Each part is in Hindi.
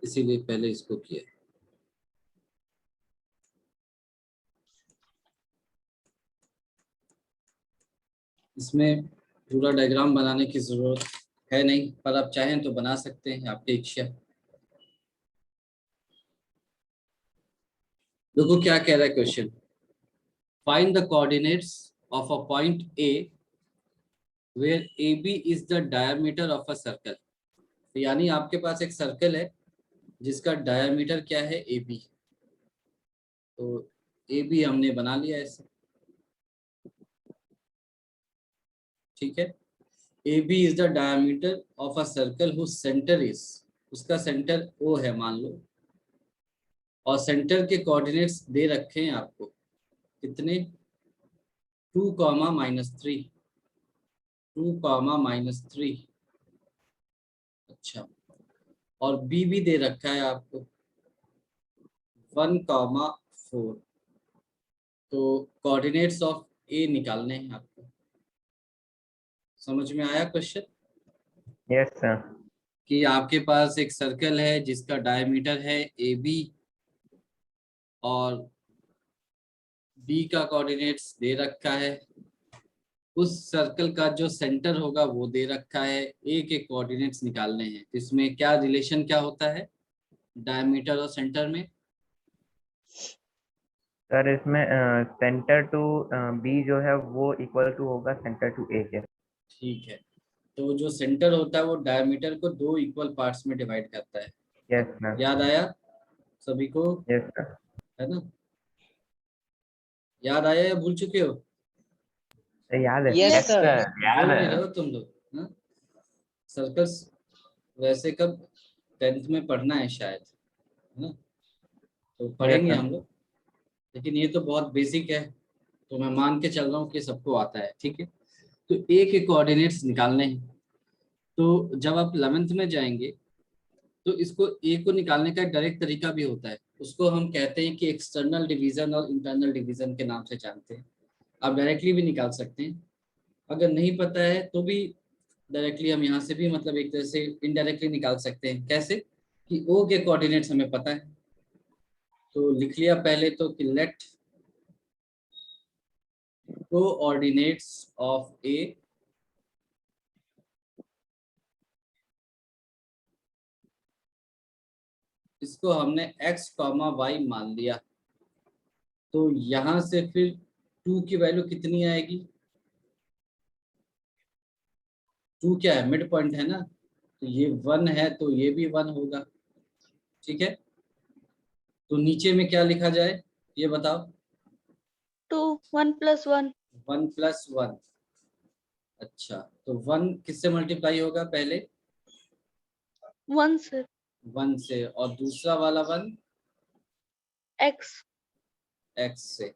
इसीलिए पहले इसको किया। इसमें पूरा डायग्राम बनाने की जरूरत है नहीं, पर आप चाहें तो बना सकते हैं, आपकी इच्छा। देखो क्या कह रहा है question. Find the coordinates of a point A where A B is the diameter of a circle. तो यानी आपके पास एक सर्कल है जिसका डायमीटर क्या है, ए बी। तो ए बी हमने बना लिया ऐसे, ठीक है। A B is the diameter of a circle whose centre is, उसका सेंटर ओ है मान लो, और सेंटर के कोऑर्डिनेट्स दे रखे हैं आपको कितने, 2, -3, 2, -3। अच्छा, और बी भी दे रखा है आपको 1, 4। तो कोऑर्डिनेट्स ऑफ ए निकालने हैं आपको। समझ में आया क्वेश्चन? Yes sir. कि आपके पास एक सर्कल है जिसका डायमीटर है ए बी, और बी का कोऑर्डिनेट्स दे रखा है, उस सर्कल का जो सेंटर होगा वो दे रखा है, ए के कोऑर्डिनेट्स निकालने हैं। इसमें क्या रिलेशन क्या होता है डायमीटर और सेंटर में? सर इसमें सेंटर टू बी जो है वो इक्वल टू होगा सेंटर टू ए के। ठीक है, तो जो सेंटर होता है वो डायमीटर को 2 इक्वल पार्ट्स में डिवाइड करता है। Yes sir. याद आया सभी को? Yes sir. है ना? याद आया या भूल चुके हो? याद है। Yes yes sir. सर याद बोल नहीं है। रहे हो तुम लोग, हाँ? सर्कल्स वैसे कब 10th में पढ़ना है शायद, है ना? तो यस पढ़ेंगे सर। हम लोग, लेकिन ये तो बहुत बेसिक है, तो मैं मान के चल रहा हूँ कि सबको आता है, ठीक है। तो ए के कोऑर्डिनेट्स निकालने हैं। तो जब आप 11th में जाएंगे तो इसको ए को निकालने का एक डायरेक्ट तरीका भी होता है, उसको हम कहते हैं कि एक्सटर्नल डिवीजन और इंटरनल डिवीजन के नाम से जानते हैं। आप डायरेक्टली भी निकाल सकते हैं, अगर नहीं पता है तो भी डायरेक्टली हम यहाँ से भी मतलब एक तरह से इनडायरेक्टली निकाल सकते हैं। कैसे? कि ओ के कोऑर्डिनेट्स हमें पता है, तो लिख लिया पहले तो कि लेट कोऑर्डिनेट्स ऑफ ए इसको हमने x, y मान लिया। तो यहां से फिर 2 की वैल्यू कितनी आएगी? 2 क्या है, मिड पॉइंट है ना, तो ये 1 है तो ये भी 1 होगा, ठीक है। तो नीचे में क्या लिखा जाए ये बताओ? 2, 1 + 1। 1 + 1। अच्छा, तो 1 किससे मल्टीप्लाई होगा पहले? 1 से। 1 से, और दूसरा वाला 1 x। x से।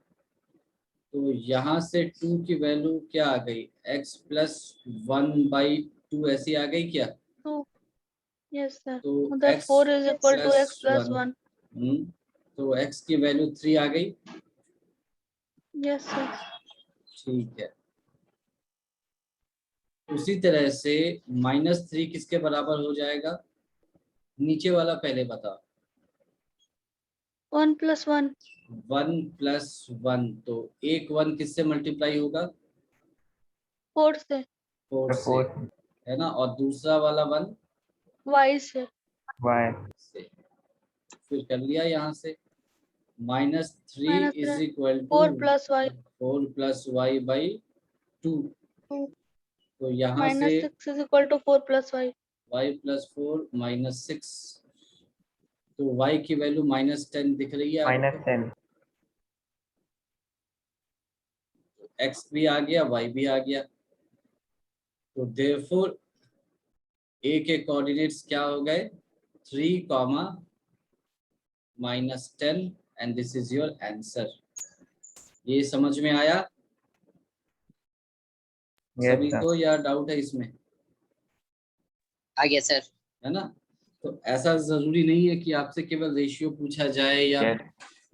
तो यहाँ से 2 की वैल्यू क्या आ गई, x + 1/2 ऐसी आ गई क्या? 2। यस सर, तो मतलब x 4 = x + + 1। 1, तो x की वैल्यू 3 आ गई। Yes sir. ठीक है, उसी तरह से -3 किसके बराबर हो जाएगा? नीचे वाला पहले बताओ। 1 + 1। 1 + 1, तो एक 1 किससे मल्टीप्लाई होगा? 4 से। 4 से, है ना, और दूसरा वाला 1 y से। वाई से। फिर कर लिया यहाँ से, -3 -3 = 4 + y। 4 + y/2। 2 तो यहाँ से -6 = 4 + y। y + 4 -6, तो y की वैल्यू -10 दिख रही है आपको। -10। x भी आ गया, y भी आ गया। तो देयरफॉर a के कोऑर्डिनेट्स क्या हो गए, 3, -10, and this is your answer. ये समझ में आया यस सभी सर। को, या डाउट है इसमें? आ गया सर। है ना? तो ऐसा जरूरी नहीं है कि आपसे केवल रेशियो पूछा जाए या यस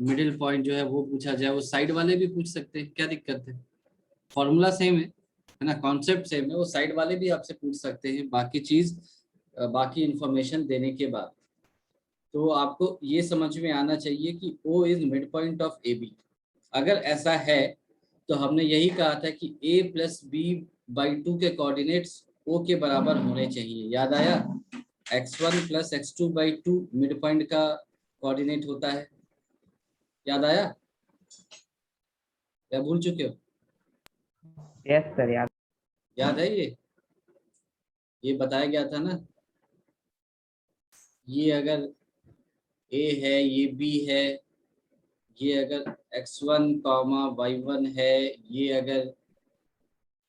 मिडिल पॉइंट जो है वो पूछा जाए, वो साइड वाले भी पूछ सकते हैं, क्या दिक्कत है? फॉर्मूला सेम है ना, कॉन्सेप्ट सेम है, वो साइड वाले भी आपसे पूछ सकते हैं बाकी चीज, बाकी इंफॉर्मेशन देने के बाद। तो आपको ये समझ में आना चाहिए कि O is mid point of AB। अगर ऐसा है तो हमने यही कहा था कि A प्लस B/2 के कोऑर्डिनेट्स O के बराबर होने चाहिए। याद आया? x1 plus x2/2 mid point का कोऑर्डिनेट होता है। याद आया या भूल चुके हो? यस सर, याद है? ये बताया गया था ना। ये अगर A है, ये B है, ये अगर x1, y1 है, ये अगर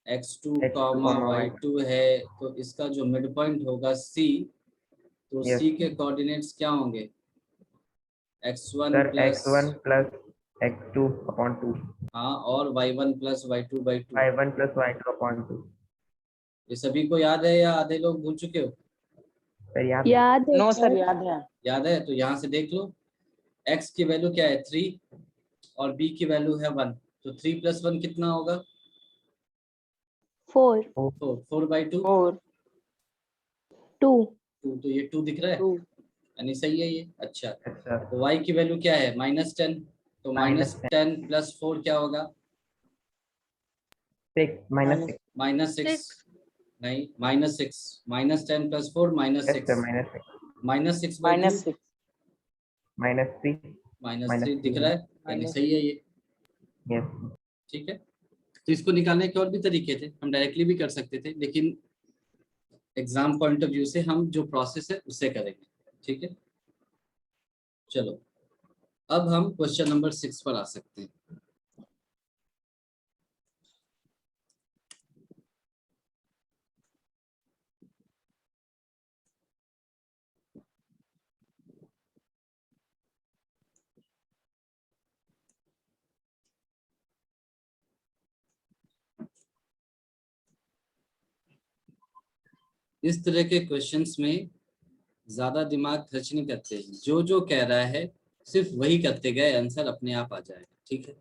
x2, y2 है, तो इसका जो मिड पॉइंट होगा C, तो Yes. C के कोऑर्डिनेट्स क्या होंगे? x1 sir plus x1 plus x2 upon 2, हाँ, और y1 plus y2/2। y1 plus y2 upon 2। ये सभी को याद है या आधे लोग भूल चुके हो? सर याद है नो सर, याद है। याद है? तो यहाँ से देख लो, x की वैल्यू क्या है 3 और b की वैल्यू है 1, तो 3 + 1 कितना होगा? 4 4/2 और 2 2, तो ये 2 दिख रहा है, 2 यानी सही है ये। अच्छा, अच्छा, तो y की वैल्यू क्या है? -10, तो -10 + 4 क्या होगा? 6 -6। -6 नहीं, -6, -10 + 4 यस सर, -6 -6 -6/2 -3 -3 दिख रहा है, यानी सही है ये। यस। ठीक है, तो इसको निकालने के और भी तरीके थे, हम डायरेक्टली भी कर सकते थे, लेकिन एग्जाम पॉइंट ऑफ व्यू से हम जो प्रोसेस है उससे करेंगे। ठीक है, चलो अब हम क्वेश्चन नंबर 6 पर आ सकते हैं। इस तरह के क्वेश्चंस में ज्यादा दिमाग खर्च नहीं करते, जो जो कह रहा है सिर्फ वही करते गए, आंसर अपने आप आ जाएगा। ठीक है,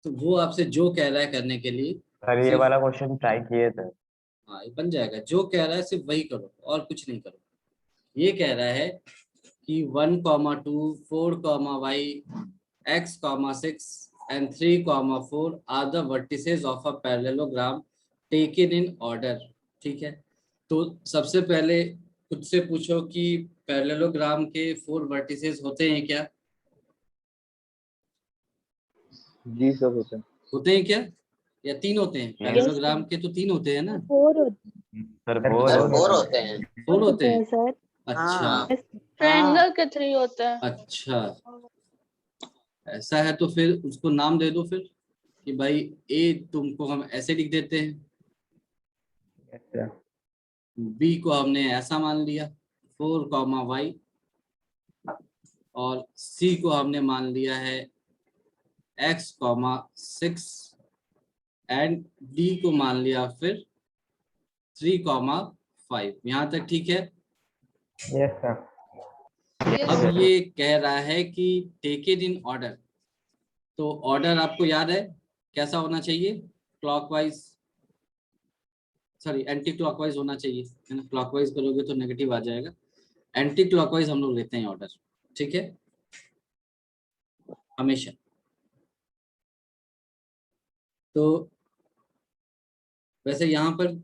तो वो आपसे जो कह रहा है करने के लिए सर ये सिर्फ, वाला क्वेश्चन ट्राई किए थे। हाँ ये बन जाएगा, जो कह रहा है सिर्फ वही करो और कुछ नहीं करो। ये कह रहा है कि 1, 2, 4, y, x, 6 and 3, 4 are the vertices of a parallelogram taken in order। ठीक है, तो सबसे पहले खुद से पूछो कि पैरेललोग्राम के 4 वर्टिसेस होते हैं क्या? जी सर होते हैं। होते हैं क्या, या 3 होते हैं? पैरेललोग्राम के तो 3 होते हैं ना? 4 होते सर सर, फोर सर होते 4 हैं। होते हैं। 4 होते हैं। सर। अच्छा हाँ। ट्रायंगल के 3 होते हैं। अच्छा, ऐसा है तो फिर उसको नाम दे दो फिर, कि भाई ए तुमको हम ऐसे लिख देते हैं, यस सर। बी को हमने ऐसा मान लिया 4, y, और सी को हमने मान लिया है x, 6 एंड डी को मान लिया फिर 3, 5। यहाँ तक ठीक है? Yes sir. अब ये कह रहा है कि टेक इट इन ऑर्डर, तो ऑर्डर आपको याद है कैसा होना चाहिए? क्लॉकवाइज, सॉरी एंटी क्लॉकवाइज होना चाहिए, है ना? क्लॉकवाइज करोगे तो नेगेटिव आ जाएगा, एंटी क्लॉकवाइज हम लोग लेते हैं ऑर्डर। ठीक है, हमेशा। तो वैसे यहाँ पर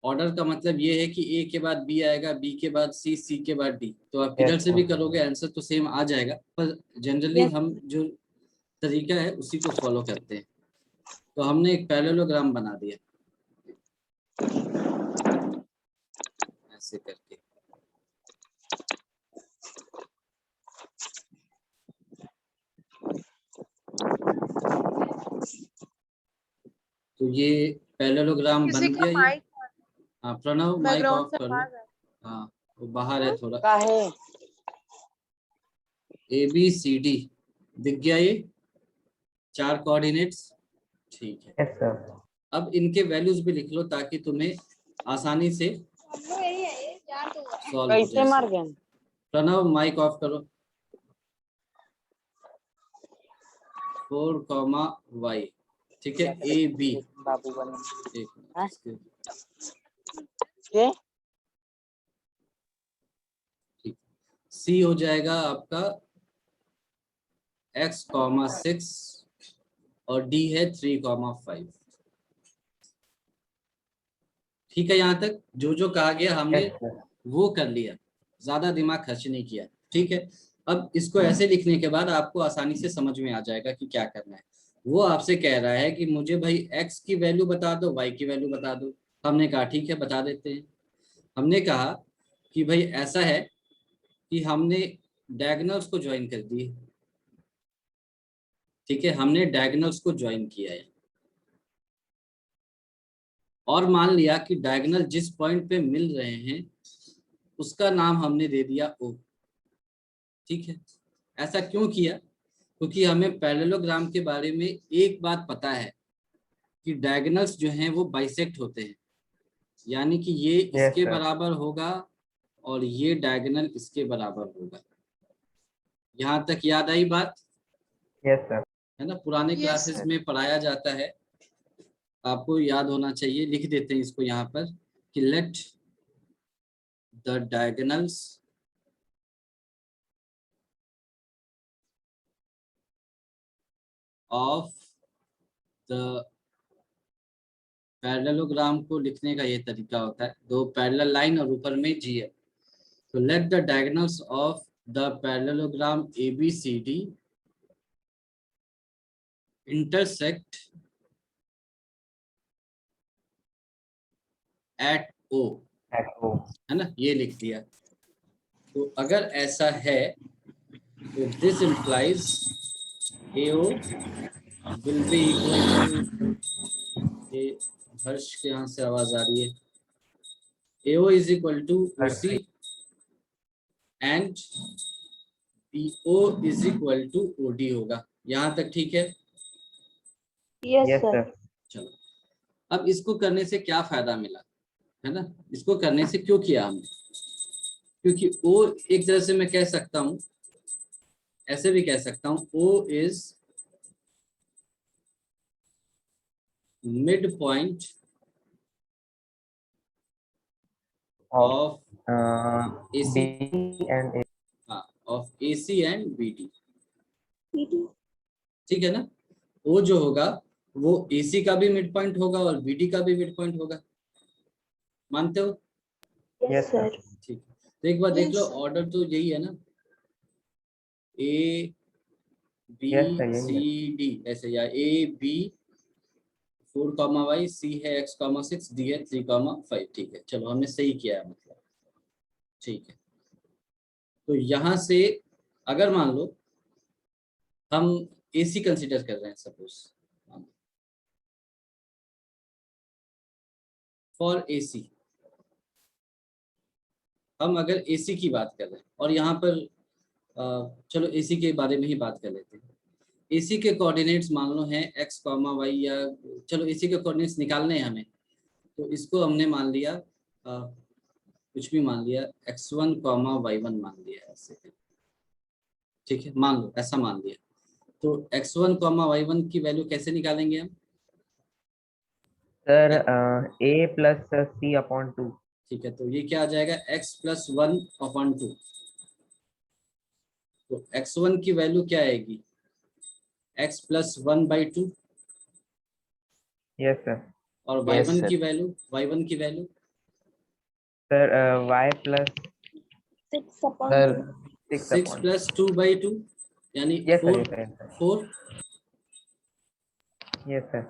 ऑर्डर का मतलब ये है कि ए के बाद बी आएगा, बी के बाद सी, सी के बाद डी, तो आप किधर से भी करोगे आंसर तो सेम आ जाएगा, पर जनरली हम जो तरीका है उसी को फॉलो करते हैं। तो हमने एक पैरेललोग्राम बना दिया ऐसे करके, तो ये पैरेललोग्राम बन गया ये। हाँ प्रणव, माइक ऑफ कर लो। हाँ वो बाहर है थोड़ा। का है। ABCD दिख गया ये 4 कोऑर्डिनेट्स। ठीक है, यस सर। अब इनके वैल्यूज भी लिख लो ताकि तुम्हें आसानी से सॉल्व हो कैसे मार जाए। गए? प्रणव माइक ऑफ करो। 4, y, ठीक है, AB। बाबू बने एक हाँ? मिनट, के सी हो जाएगा आपका x,6 और डी है 3,5। ठीक है, यहाँ तक जो जो कहा गया हमने यस सर। वो कर लिया, ज्यादा दिमाग खर्च नहीं किया। ठीक है, अब इसको ऐसे लिखने के बाद आपको आसानी से समझ में आ जाएगा कि क्या करना है। वो आपसे कह रहा है कि मुझे भाई x की वैल्यू बता दो, y की वैल्यू बता दो। हमने कहा ठीक है बता देते हैं। हमने कहा कि भाई ऐसा है कि हमने डायगोनल्स को ज्वाइन कर दिए। ठीक है, हमने डायगोनल्स को ज्वाइन किया है और मान लिया कि डायगोनल जिस पॉइंट पे मिल रहे हैं उसका नाम हमने दे दिया O। ठीक है, ऐसा क्यों किया? क्योंकि हमें पैरेललोग्राम के बारे में एक बात पता है कि डायगोनल्स जो हैं वो बाइसेक्ट होते हैं, यानी कि ये यस इसके सर। बराबर होगा और ये डायगोनल इसके बराबर होगा। यहाँ तक याद आई बात? Yes sir. है ना, पुराने क्लासेस में पढ़ाया जाता है, आपको याद होना चाहिए। लिख देते हैं इसको यहाँ पर कि late the diagonals of the parallelogram को लिखने का ये तरीका होता है, दो पैरेलल लाइन और ऊपर में जी है। तो let the diagonals of the parallelogram ABCD intersect at O, at O. है ना, ये लिख दिया। तो अगर ऐसा है तो this implies AO will be equal to, ये हर्ष के यहाँ से आवाज आ रही है, AO is equal to OC and BO is equal to OD होगा। यहाँ तक ठीक है? Yes yes sir. सर। चलो, अब इसको करने से क्या फायदा मिला, है ना, इसको करने से क्यों किया हमने? क्योंकि O एक तरह से मैं कह सकता हूं, ऐसे भी कह सकता हूं, O is mid point of AC, B and हाँ, ऑफ AC एंड BD। ठीक है ना, O जो होगा वो AC का भी मिड पॉइंट होगा और BD का भी मिड पॉइंट होगा। मानते हो? Yes yes sir. सर। ठीक है, तो एक बार देख लो, ऑर्डर तो यही है ना, A B यस सर यही C है। D ऐसे, या A B 4, Y, C है x,6, D है 3,5। ठीक है, चलो हमने सही किया है मतलब। ठीक है, तो यहां से अगर मान लो हम AC कंसीडर कर रहे हैं, सपोज फॉर AC, हम अगर AC की बात कर रहे हैं और यहाँ पर चलो AC के बारे में ही बात कर लेते हैं। AC के कोऑर्डिनेट्स मान लो हैं x, y, या चलो AC के कोऑर्डिनेट्स निकालने हैं हमें, तो इसको हमने मान लिया कुछ भी मान लिया, x1, y1 मान लिया ऐसे। ठीक है, मान लो ऐसा मान लिया। तो x1, y1 की वैल्यू कैसे निकालेंगे हम? सर ए प्लस सी अपॉन 2। ठीक है, तो ये क्या आ जाएगा, x+1/2। तो x1 की वैल्यू क्या आएगी, x+1/2, यस सर। और Yes, y1 sir. की वैल्यू, y1 की value sir Y plus 6 upon Sir, 6 6 upon. + 2/2 यानी yes sir 4। Yes sir 4। Yes sir.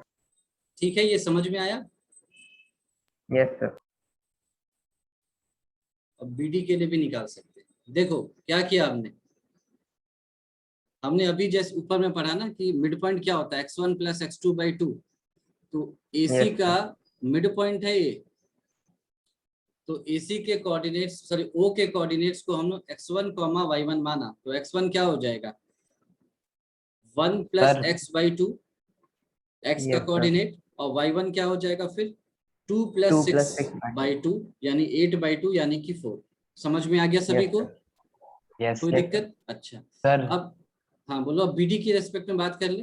ठीक है, ये समझ में आया? Yes sir. अब BD के लिए भी निकाल सकते हैं। देखो क्या किया हमने, हमने अभी जैसे ऊपर में पढ़ा ना कि मिड पॉइंट क्या होता है, x1 + x2/2। तो AC Yes, का मिड पॉइंट है ये, तो AC के कोऑर्डिनेट्स, सॉरी O के कोऑर्डिनेट्स को हम लोग x1, y1 माना, तो x1 क्या हो जाएगा, 1 + Sir. x/2, x का Yes, sir. कोऑर्डिनेट, और y1 क्या हो जाएगा फिर 2 + 2 + 6/2 यानी 8/2 यानी कि 4। समझ में आ गया सभी Yes, को? sir. Yes, कोई Yes, दिक्कत? अच्छा, sir. अब हाँ बोलो, अब BD की रेस्पेक्ट में बात कर ले।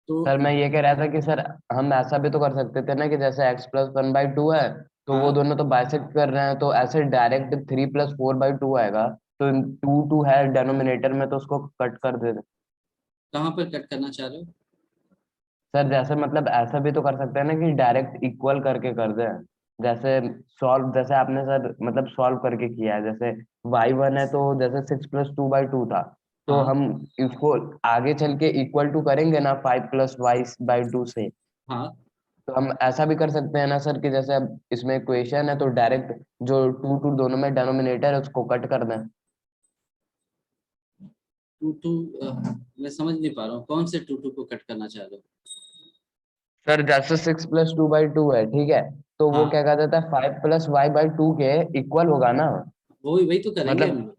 तो सर मैं ये कह रहा था कि सर हम ऐसा भी तो कर सकते थे ना कि जैसे x+1/2 है तो वो हाँ दोनों तो बाइसेक्ट कर रहे हैं, तो ऐसे डायरेक्ट 3+4/2 आएगा। तो 2 है डेनोमिनेटर में, तो उसको कट कर दे। कहाँ पर कट करना चाह रहे हो? सर जैसे मतलब ऐसा भी तो कर सकते हैं ना कि डायरेक्ट इक्वल करके कर दे। जैसे सॉल्व, जैसे आपने सर मतलब सॉल्व करके किया है, जैसे y1 है तो जैसे 6+2/2 था, तो हाँ हम इसको आगे चल के इक्वल टू करेंगे ना 5+y/2 से। हाँ, तो हम ऐसा भी कर सकते हैं ना सर कि जैसे अब इसमें इक्वेशन है तो डायरेक्ट जो 2 दोनों में डेनोमिनेटर है उसको कट कर दें। टू टू मैं समझ नहीं पा रहा हूँ, कौन से टू टू को कट करना चाह रहे हो? सर जैसे 6+2/2 है, ठीक है, तो वो हाँ, क्या कहता था 5+y/2 के इक्वल होगा ना। वही वही तो करेंगे हम मतलब लोग।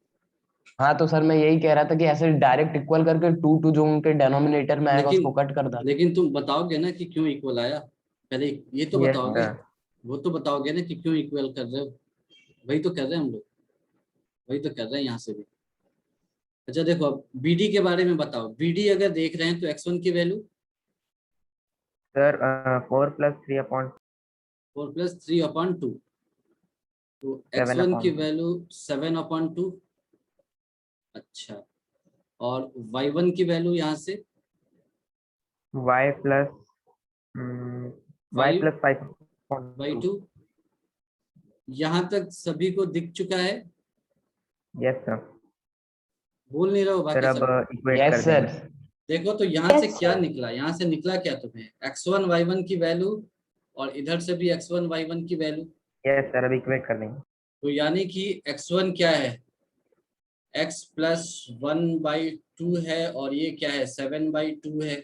हाँ, तो सर मैं यही कह रहा था कि ऐसे डायरेक्ट इक्वल करके 2 जो उनके डेनोमिनेटर में आएगा लेकिन उसको कट कर दें। लेकिन तुम बताओगे ना कि क्यों इक्वल आया? पहले ये तो यस बताओगे। सर। वो तो बताओगे ना कि क्यों इक्वल कर रहे हो। वही तो कर रहे हैं हम लोग, वही तो कर रहे हैं यहाँ से भी। अच्छा देखो, अब बीडी के बारे में बताओ। बीडी अगर देख रहे हैं तो x1 की वैल्यू सर 4+3/7 4+3/2, तो x1 की 2। वैल्यू 7/2। अच्छा, और y1 की वैल्यू यहाँ से y प्लस y 5 प्लस 5/2। 2। यहाँ तक सभी को दिख चुका है? Yes sir. बोल नहीं रहे हो सर बाकी अब सब? इक्वेट यस कर सर। देंगे। देखो तो यहाँ से Yes, क्या sir. निकला, यहाँ से निकला क्या तुम्हें? x1 y1 की वैल्यू, और इधर से भी x1 y1 की वैल्यू। यस सर, अब इक्वेट कर देंगे। तो यानी कि x1 क्या है? x+1/2 है, और ये क्या है? 7/2 है।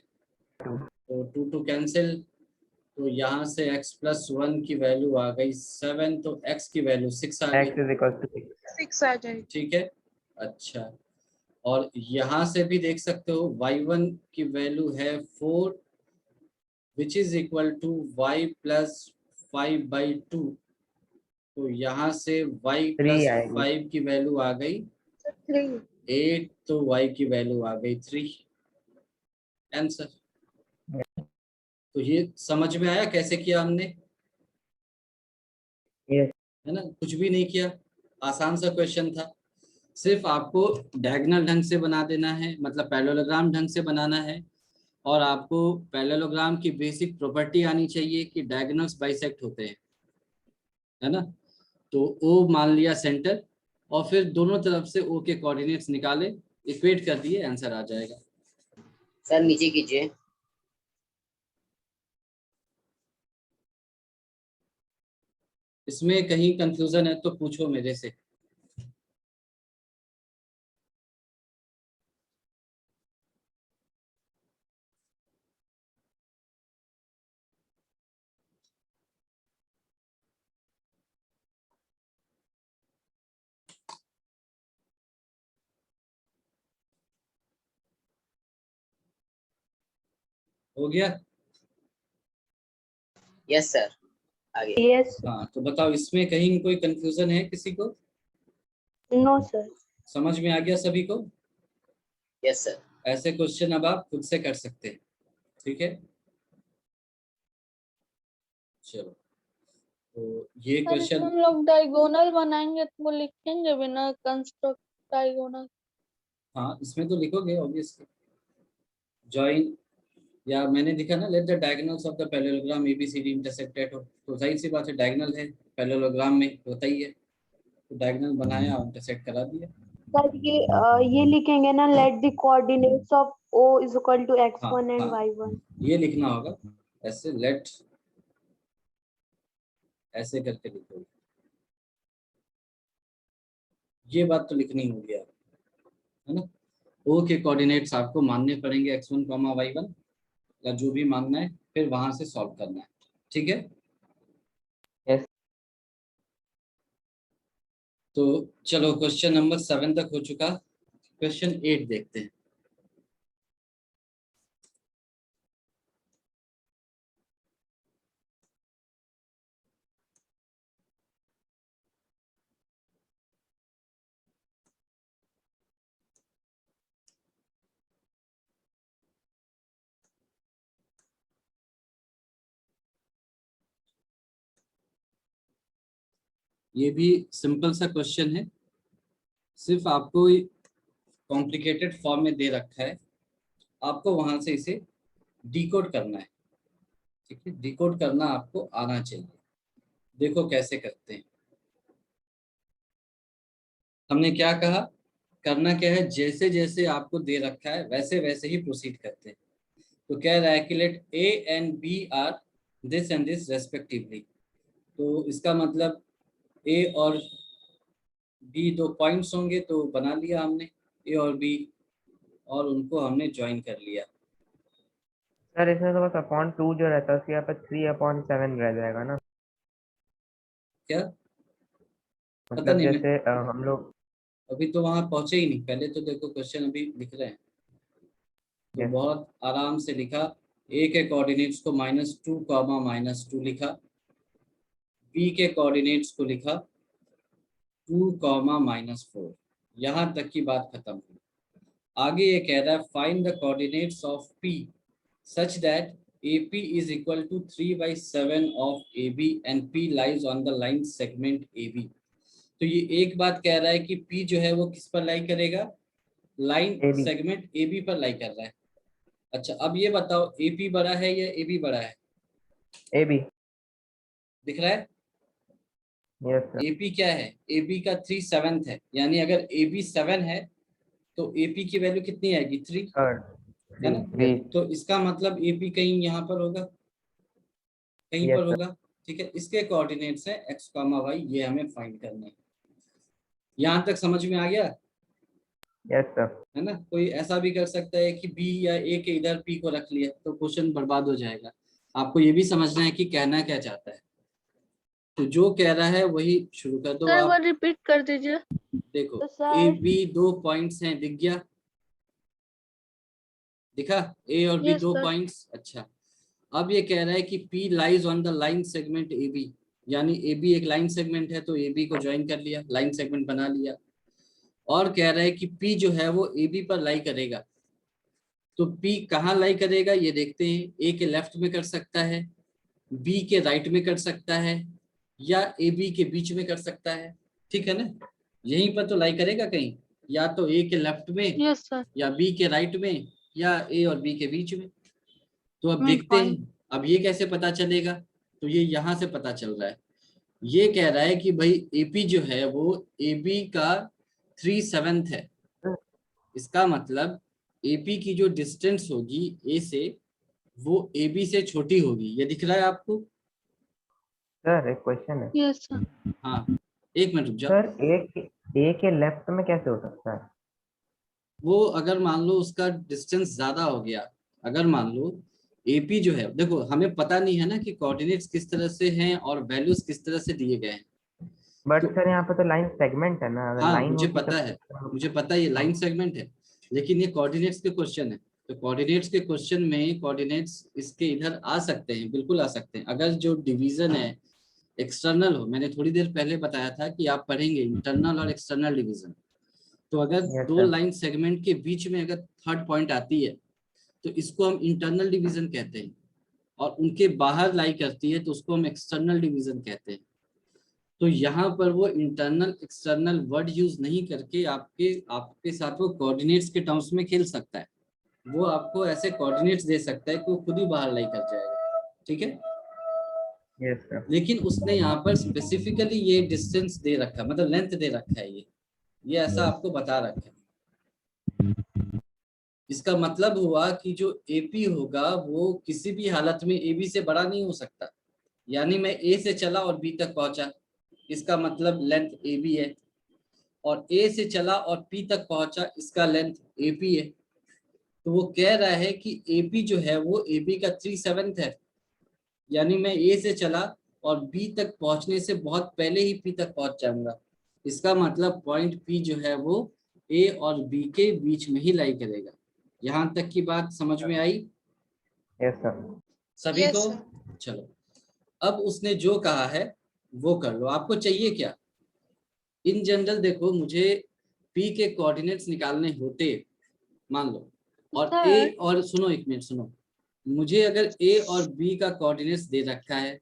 तो 2 कैंसिल, तो यहाँ से x+1 की वैल्यू आ गई 7, तो x की वैल्यू 6 आ गई। x is equal to 6। 6 आ जाएगी. ठीक है। अच्छा, और यहाँ से भी देख सकते हो y1 की वैल्यू है 4, which is equal to y+5/2। तो यहाँ से y 3 प्लस आएगी। 5 की वैल्यू आ गई 3. 8, तो y की वैल्यू आ गई 3। आंसर। तो ये समझ में आया कैसे किया हमने? यस। है ना, कुछ भी नहीं किया, आसान सा क्वेश्चन था। सिर्फ आपको डायगोनल ढंग से बना देना है, मतलब पैरेललोग्राम ढंग से बनाना है। और आपको पैरेललोग्राम की बेसिक प्रॉपर्टी आनी चाहिए कि डायगोनल्स बाइसेक्ट होते हैं, है ना। तो ओ मान लिया सेंटर, और फिर दोनों तरफ से ओ के कोऑर्डिनेट्स निकाले, इक्वेट कर दिए, आंसर आ जाएगा। सर नीचे कीजिए। इसमें कहीं कंफ्यूजन है तो पूछो मेरे से। हो गया? यस सर, आगे। Yes, sir. हाँ, तो बताओ इसमें कहीं कोई कंफ्यूजन है किसी को? No, sir. समझ में आ गया सभी को? Yes sir. ऐसे क्वेश्चन अब आप खुद से कर सकते हैं, ठीक है। चलो, तो ये सर इसमें क्वेश्चन, हम लोग डायगोनल बनाएंगे तो वो लिखेंगे बिना कंस्ट्रक्ट डायगोनल. हाँ इसमें तो लिखोगे ऑब्वियसली। जॉइन, या मैंने लिखा ना, let the diagonals of the parallelogram ABCD intersected हो, तो जाहिर सी बात है डायगोनल है, पैरेललोग्राम में होता ही है। तो डायगोनल बनाया और इंटरसेक्ट करा दिया। सर ये लिखेंगे ना, let the coordinates of O is equal to हाँ x1 एंड हाँ, y1. ये लिखना होगा, ऐसे लेट, ऐसे करके लिखोगे। ये बात तो लिखनी होगी आप, है ना। ओ के कोऑर्डिनेट्स आपको मानने पड़ेंगे x1 y1, या जो भी मानना है, फिर वहां से सॉल्व करना है, ठीक है। यस। तो चलो क्वेश्चन नंबर 7 तक हो चुका, क्वेश्चन 8 देखते हैं। ये भी सिंपल सा क्वेश्चन है, सिर्फ आपको कॉम्प्लिकेटेड फॉर्म में दे रखा है, आपको वहां से इसे डिकोड करना है। ठीक है, डिकोड करना आपको आना चाहिए। देखो कैसे करते हैं। हमने क्या कहा, करना क्या है, जैसे जैसे आपको दे रखा है वैसे वैसे ही प्रोसीड करते हैं। तो कह रहा है कि let A and B are this and this respectively. तो इसका मतलब ए और बी दो पॉइंट्स होंगे, तो बना लिया हमने ए और बी, और उनको हमने ज्वाइन कर लिया। सर इसमें तो बस अपॉन 2 जो रहता है उसके यहाँ पे 3/7 रह जाएगा ना। क्या पता मतलब नहीं, मैं जैसे हम लोग अभी तो वहां पहुंचे ही नहीं। पहले तो देखो क्वेश्चन अभी लिख रहे हैं, तो yes, बहुत आराम से लिखा। ए के कोऑर्डिनेट्स को -2, -2 लिखा। बी के कोऑर्डिनेट्स को लिखा 2, -4। यहाँ तक की बात खत्म हुई। आगे ये कह रहा है find the coordinates of P such that AP is equal to 3/7 of AB and P lies on the line segment AB। तो ये एक बात कह रहा है कि P जो है वो किस पर लाई करेगा, लाइन AB सेगमेंट AB पर लाई कर रहा है। अच्छा, अब ये बताओ AP बड़ा है या AB बड़ा है? AB दिख रहा है? यस सर AP क्या है, AB का 3/7 है, यानी अगर AB 7 है तो AP की वैल्यू कितनी आएगी, 3, है ना? 3 तो इसका मतलब AP कहीं यहाँ पर होगा, कहीं यस पर सर होगा। ठीक है, इसके कोऑर्डिनेट्स है x, y, ये हमें फाइंड करने हैं। यहाँ तक समझ में आ गया? यस सर है ना? कोई ऐसा भी कर सकता है कि B या A के इधर P को रख लिया, तो क्वेश्चन बर्बाद हो जाएगा। आपको ये भी समझना है कि कहना क्या चाहता है। तो जो कह रहा है वही शुरू कर दो आप। रिपीट कर दीजिए। देखो तो ए सर बी दो पॉइंट्स हैं, दिख गया, दिखा A और B Yes, दो sir. पॉइंट्स। अच्छा, अब ये कह रहा है कि P lies on the line segment AB, यानी AB एक लाइन सेगमेंट है, तो AB को ज्वाइन कर लिया, लाइन सेगमेंट बना लिया। और कह रहा है कि P जो है वो AB पर लाई करेगा। तो P कहाँ लाई करेगा ये देखते हैं। A के लेफ्ट में कर सकता है, B के राइट में कर सकता है, या AB के बीच में कर सकता है। ठीक है ना? यहीं पर तो लाई करेगा कहीं, या तो A के लेफ्ट में, Yes, sir. या B के राइट में, या A और B के बीच में। तो अब Mid देखते point. हैं, अब ये कैसे पता चलेगा? तो ये यहाँ से पता चल रहा है। ये कह रहा है कि भाई AP जो है वो AB का 3/7 है। इसका मतलब AP की जो डिस्टेंस होगी A से, वो AB से छोटी होगी। ये दिख रहा है आपको? सर एक क्वेश्चन है Yes, sir. हाँ, एक मिनट रुक जाओ। सर ए के लेफ्ट में कैसे हो सकता है? वो अगर मान लो उसका डिस्टेंस ज्यादा हो गया, अगर मान लो AP जो है, देखो हमें पता नहीं है ना कि कोऑर्डिनेट्स किस तरह से हैं और वैल्यूज किस तरह से दिए गए हैं। बट तो सर यहाँ पे तो लाइन सेगमेंट है ना, अगर हाँ, लाइन मुझे होती पता है, मुझे पता है ये लाइन सेगमेंट है, लेकिन ये कोऑर्डिनेट्स के क्वेश्चन है। तो कोऑर्डिनेट्स के क्वेश्चन में कोऑर्डिनेट्स इसके इधर आ सकते हैं, बिल्कुल आ सकते हैं, अगर जो डिवीजन है एक्सटर्नल हो। मैंने थोड़ी देर पहले बताया था कि आप पढ़ेंगे इंटरनल और एक्सटर्नल डिवीजन। तो अगर Yes, दो sir. लाइन सेगमेंट के बीच में अगर थर्ड पॉइंट आती है तो इसको हम इंटरनल डिवीजन कहते हैं, और उनके बाहर लाई करती है तो उसको हम एक्सटर्नल डिवीजन कहते हैं। तो यहाँ पर वो इंटरनल एक्सटर्नल वर्ड यूज नहीं करके आपके साथ वो कोऑर्डिनेट्स के टर्म्स में खेल सकता है। वो आपको ऐसे कोऑर्डिनेट्स दे सकता है कि वो खुद ही बाहर लाई कर जाएगा। ठीक है, Yes, sir. लेकिन उसने यहाँ पर स्पेसिफिकली ये डिस्टेंस दे रखा है, मतलब लेंथ दे रखा है, ये ऐसा आपको बता रखा है। इसका मतलब हुआ कि जो AP होगा वो किसी भी हालत में AB से बड़ा नहीं हो सकता। यानी मैं A से चला और B तक पहुंचा, इसका मतलब लेंथ AB है, और A से चला और P तक पहुंचा, इसका लेंथ AP है। तो वो कह रहा है कि AP जो है वो AB का 3/7 है, यानी मैं A से चला और B तक पहुंचने से बहुत पहले ही P तक पहुंच जाऊंगा। इसका मतलब पॉइंट P जो है वो A और B के बीच में ही लाई करेगा। यहाँ तक की बात समझ में आई Yes, sir. सभी Yes, को? sir. चलो, अब उसने जो कहा है वो कर लो। आपको चाहिए क्या? इन जनरल देखो, मुझे P के कोऑर्डिनेट्स निकालने होते, मान लो, और Sir. A और सुनो, एक मिनट सुनो, मुझे अगर A और B का कोऑर्डिनेट्स दे रखा है,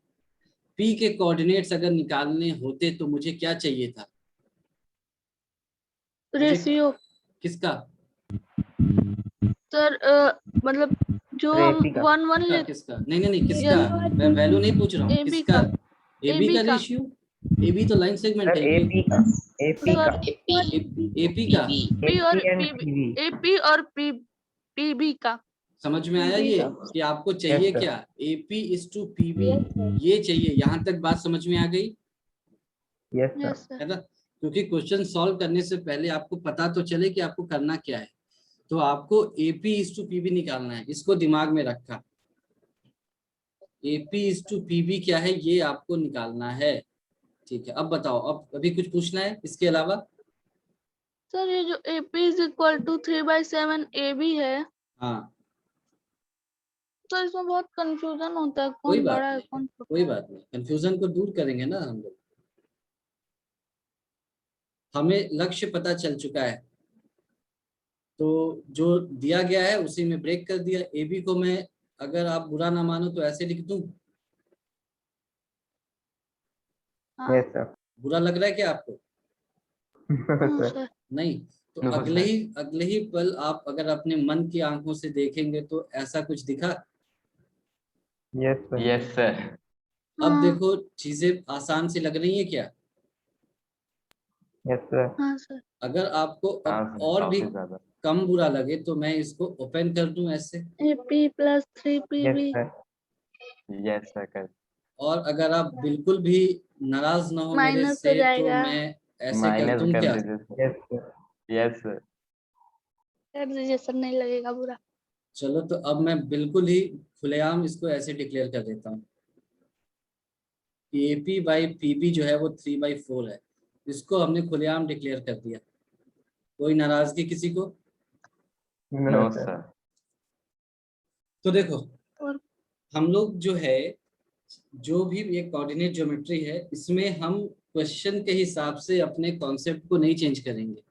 P के कोऑर्डिनेट्स अगर निकालने होते तो मुझे क्या चाहिए था? रेशियो किसका? सर मतलब जो अरे, हम AP का। 1 1 किसका ले किसका? नहीं किसका, मैं वैल्यू नहीं पूछ रहा हूँ, AB किसका? का। AB का AB का। रेशियो? AB तो लाइन सेगमेंट सर है, AP का, AP सर का, AP का। पी P और AP and PB PV। AP और PB का। समझ में आया PB ये का। कि आपको चाहिए Yes, sir. क्या? AP is to PB, ये चाहिए। यहाँ तक बात समझ में आ गई यस सर। Yes sir. है ना? क्योंकि क्वेश्चन सॉल्व करने से पहले आपको पता तो चले कि आपको करना क्या है। तो आपको AP is to PB निकालना है, इसको दिमाग में रखा। AP is to PB क्या है ये आपको निकालना है। ठीक है, अब बताओ, अब अभी कुछ पूछना है इसके अलावा? सर ये जो AP is equal to 3/7 AB है, हाँ, तो इसमें बहुत कंफ्यूजन होता है, कोई कौन बात बड़ा है नहीं, कौन छोटा कोई है। बात नहीं, कंफ्यूजन को दूर करेंगे ना हम लोग। हमें लक्ष्य पता चल चुका है, तो जो दिया गया है उसी में ब्रेक कर दिया। AB को मैं, अगर आप बुरा ना मानो तो ऐसे लिख दूं? हाँ यस सर। बुरा लग रहा है क्या आपको? हाँ सर। सर। नहीं, तो No, अगले ही पल आप अगर अपने मन की आंखों से देखेंगे तो ऐसा कुछ दिखा। Yes sir. Yes sir. अब हाँ देखो चीजें आसान सी लग रही है क्या? Yes sir. हाँ सर। अगर आपको हाँ अब सर, और भी काफी ज्यादा। कम बुरा लगे तो मैं इसको ओपन कर दूं ऐसे, AP plus 3PB। Yes sir. Yes sir कर। और अगर आप बिल्कुल भी नाराज ना हो मेरे माइनस हो से तो जाएगा। मैं ऐसे कर माइनस दूं कर क्या? दीजिए sir. Yes sir. Yes sir. कर दीजिए सर, नहीं लगेगा बुरा। चलो, तो अब मैं बिल्कुल ही खुलेआम इसको ऐसे डिक्लेयर कर देता हूँ। AP/PB जो है वो 3/4 है, इसको हमने खुलेआम डिक्लेयर कर दिया। कोई नाराजगी किसी को? No no sir. सर। तो देखो, और हम लोग जो है, जो भी ये कोऑर्डिनेट ज्योमेट्री है, इसमें हम क्वेश्चन के हिसाब से अपने कॉन्सेप्ट को नहीं चेंज करेंगे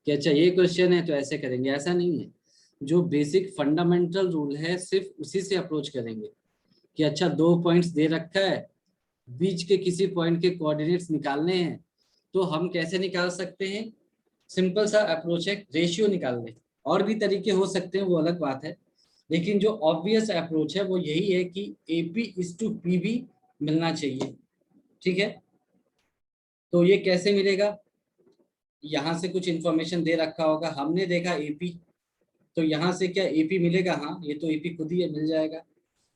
कि अच्छा ये क्वेश्चन है तो ऐसे करेंगे, ऐसा नहीं है। जो बेसिक फंडामेंटल रूल है सिर्फ उसी से अप्रोच करेंगे कि अच्छा 2 पॉइंट्स दे रखा है, बीच के किसी पॉइंट के कोऑर्डिनेट्स निकालने हैं, तो हम कैसे निकाल सकते हैं? सिंपल सा अप्रोच है, रेशियो निकाल लें। और भी तरीके हो सकते हैं, वो अलग बात है, लेकिन जो ऑब्वियस अप्रोच है वो यही है कि AP is to PB मिलना चाहिए। ठीक है, तो ये कैसे मिलेगा? यहाँ से कुछ इंफॉर्मेशन दे रखा होगा, हमने देखा AP, तो यहाँ से क्या AP मिलेगा? हाँ, ये तो AP खुद ही मिल जाएगा।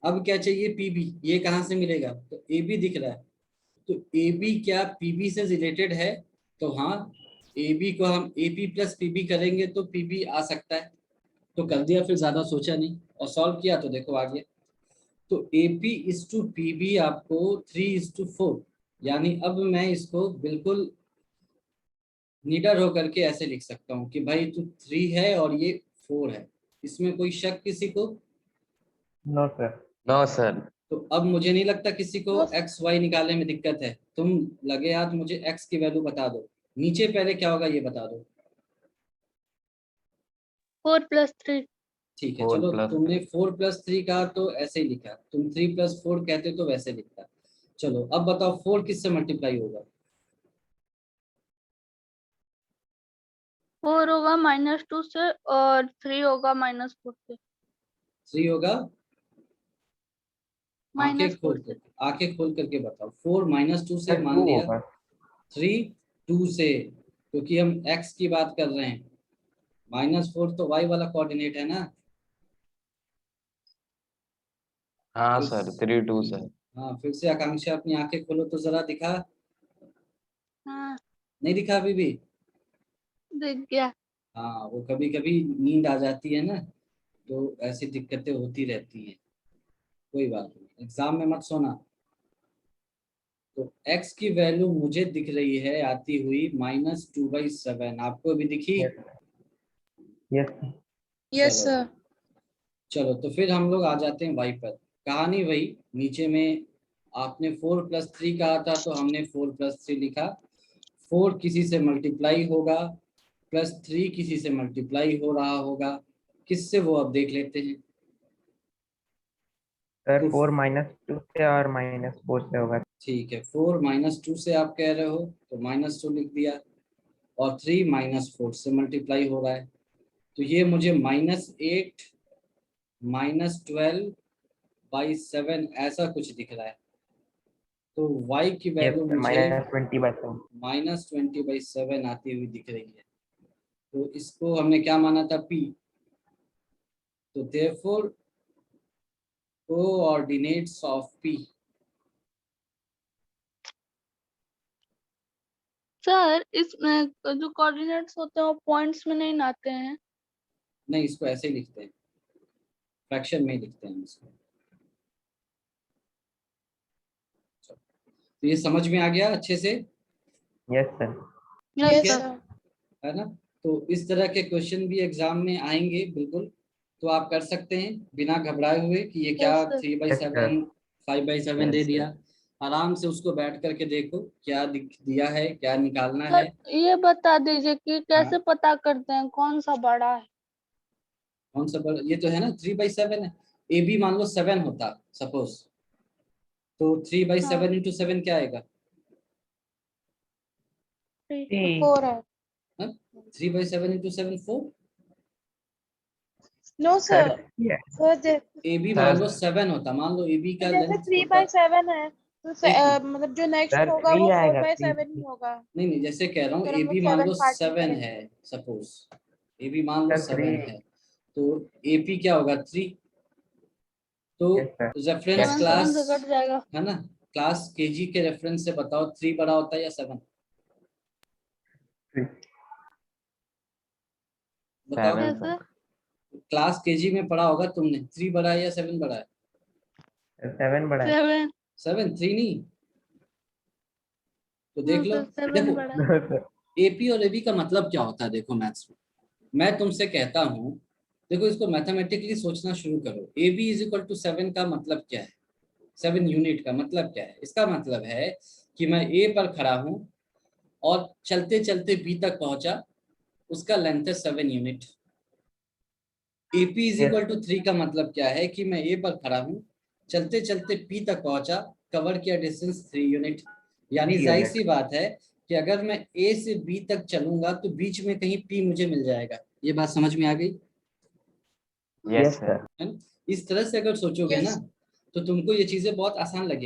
अब क्या चाहिए? PB, ये कहाँ से मिलेगा? तो AB दिख रहा है, तो AB क्या PB से रिलेटेड है? तो हाँ, AB को हम AP प्लस PB करेंगे तो PB आ सकता है। तो कर दिया, फिर ज्यादा सोचा नहीं और सॉल्व किया तो देखो आ गया। तो AP is to PB आपको 3:4, यानी अब मैं इसको बिल्कुल निडर होकर के ऐसे लिख सकता हूँ कि भाई तू 3 है और ये 4 है। इसमें कोई शक किसी को? No sir. No sir. तो अब मुझे नहीं लगता किसी को बस। एक्स वाई निकालने में दिक्कत है। तुम लगे हाथ मुझे एक्स की वैल्यू बता दो, नीचे पहले क्या होगा ये बता दो। 4 + 3। ठीक है, 4 चलो + तुमने 4+3 कहा तो ऐसे ही लिखा, तुम 3+4 कहते तो वैसे लिखता। चलो अब बताओ 4 किससे मल्टीप्लाई होगा? 4 होगा -2 से और 3 होगा -4 से। 3 होगा, -4 से। आंखें खोल करके बताओ। 4 -2 से सर मान 2 लिया, होगा। 3 2 से, क्योंकि हम x की बात कर रहे हैं। -4 तो y वाला कोऑर्डिनेट है ना। हाँ फिर सर, 3 2 सर। हाँ, फिर से आकांक्षा अपनी आंखें खोलो तो जरा दिखा। हाँ नहीं दिखा अभी भी? दिख गया। हाँ, वो कभी कभी नींद आ जाती है ना, तो ऐसी दिक्कतें होती रहती हैं। कोई बात नहीं, एग्जाम में मत सोना। तो x की वैल्यू मुझे दिख रही है आती हुई -2/7, आपको भी दिखी? Yes yes. यस चलो, सर। चलो तो फिर हम लोग आ जाते हैं y पर। कहानी वही, नीचे में आपने 4+3 कहा था तो हमने 4+3 लिखा। 4 किसी से मल्टीप्लाई होगा, +3 किसी से मल्टीप्लाई हो रहा होगा, किससे वो अब देख लेते हैं। सर तो 4 -2 से और -4 से होगा। ठीक है, 4 -2 से आप कह रहे हो तो -2 लिख दिया, और 3 -4 से मल्टीप्लाई हो रहा है, तो ये मुझे -8 -12/7 ऐसा कुछ दिख रहा है। तो y की yes वैल्यू sir, मुझे -20/7. -20/7 आती हुई दिख रही है। तो इसको हमने क्या माना था, p। तो therefore coordinates of p, sir इसमें जो कोऑर्डिनेट्स होते हैं वो पॉइंट्स में नहीं आते हैं। नहीं इसको ऐसे ही लिखते हैं, फ्रैक्शन में ही लिखते हैं इसको। तो ये समझ में आ गया अच्छे से, Yes sir. ठीक है ना। तो इस तरह के क्वेश्चन भी एग्जाम में आएंगे बिल्कुल, तो आप कर सकते हैं बिना घबराए हुए कि ये क्या Yes, sir. 3/7 5/7 दे Yes, दिया। आराम से उसको बैठ करके देखो क्या दिया है, क्या निकालना है। सर ये बता दीजिए कि कैसे पता करते हैं कौन सा बड़ा है। कौन सा बड़ा, ये तो है ना 3/7 है। ए बी मान लो 7 होता सपोज, तो 3/7 इंटू 7 क्या आएगा, 4 है। 3/7 into 7 4। No Sir, sir yeah. Sir A B मान लो 7 होता, मान लो ए बी का जैसे लेंथ 3/7 है तो एक मतलब जो नेक्स्ट Sir, होगा 3 वो आएगा, 4/7 3. ही होगा। नहीं नहीं, जैसे कह रहा हूँ फिर ए हम बी लोग मान 7 लो पार्ट में 7 करेंगे। है सपोज, ए बी मान लो Sir, 7 3. है, तो ए पी क्या होगा 3। तो Yes sir. Reference Yes, class से कट जाएगा। है ना, क्लास केजी के रेफरेंस से बताओ 3 बड़ा होता है या 7, 3. बताओ। 7 कैसे? क्लास केजी में पढ़ा होगा तुमने, 3 बड़ा है या 7 बड़ा है। 7 बड़ा है. 7। 7 3 नहीं, तो देख लो। 7 देखो बड़ा है। No sir. एपी और एबी का मतलब क्या होता है, देखो मैथ्स में मैं तुमसे कहता हूँ, देखो इसको मैथमेटिकली सोचना शुरू करो। A B is equal to 7 का मतलब क्या है, 7 यूनिट का मतलब क्या है। इसका मतलब है कि मैं ए पर खड़ा हूँ और चलते चलते बी तक पहुंचा, उसका लेंथ है 7 unit. AP is Yes. Equal to 3 का मतलब क्या है कि मैं ए पर खड़ा हूँ, चलते चलते पी तक पहुंचा, कवर किया डिस्टेंस 3 यूनिट। यानी 3 जाहिर unit. सी बात है कि अगर मैं ए से बी तक चलूंगा तो बीच में कहीं पी मुझे मिल जाएगा। ये बात समझ में आ गई Yes, Yes sir. sir. है ना। इस तरह से अगर सोचोगे ना तो तुमको ये चीजें बहुत आसान लगेंगी।